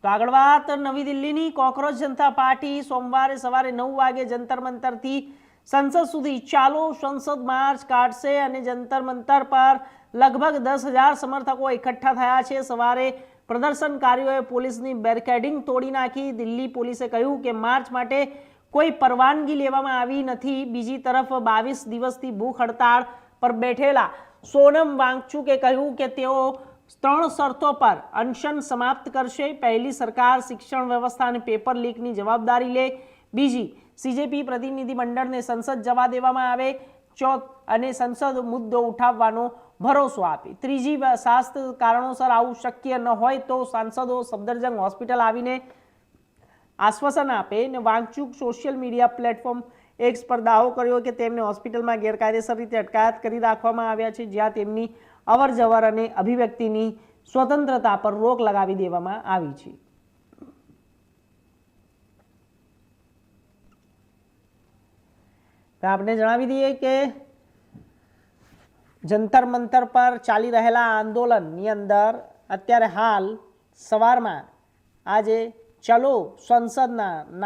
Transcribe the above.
તો આગળ વાત નવી દિલ્હીની કોકરોચ જનતા પાર્ટી સોમવારે સવારે 9 વાગે જંતર મંતરથી સંસદ સુધી ચાલો સંસદ માર્ચ કાઢશે અને જંતર મંતર પર લગભગ 10,000 સમર્થકો એકઠા થયા છે। સવારે પ્રદર્શનકારીઓએ પોલીસની બેરિકેડિંગ તોડી નાખી। દિલ્હી પોલીસે કહ્યું કે માર્ચ માટે કોઈ પરવાનગી લેવામાં આવી નથી। બીજી તરફ 22 દિવસથી ભૂખ હડતાળ પર બેઠેલા સોનમ વાંગચુકે કહ્યું કે તેઓ 3 શરતો પર અનશન સમાપ્ત કરશે। પહેલી, સરકાર શિક્ષણ વ્યવસ્થા અને પેપર લીકની જવાબદારી લે। બીજી, સીજેપી પ્રતિનિધિ મંડળને સંસદ જવા દેવામાં આવે। અને સંસદ મુદ્દો ઉઠાવવાનો ભરોસો આપે। ત્રીજી, સ્વાસ્થ્ય કારણોસર આવું શક્ય ન હોય તો સાંસદો સફદરજંગ હોસ્પિટલ આવીને આશ્વાસન આપે। ને Wangchuk social media platform x પર દાવો કર્યો કે તેમને હોસ્પિટલમાં ગેરકાયદેસર રીતે અટકાયત કરી રાખવામાં આવ્યા છે, જ્યાં તેમની અવરજવર અને અભિવ્યક્તિની સ્વતંત્રતા પર રોક લગાવી દેવામાં આવી છે। આપણે જણાવી દઈએ કે જંતર મંતર પર ચાલી રહેલા આંદોલનની અંદર અત્યારે હાલ સવારમાં આજે ચલો સંસદના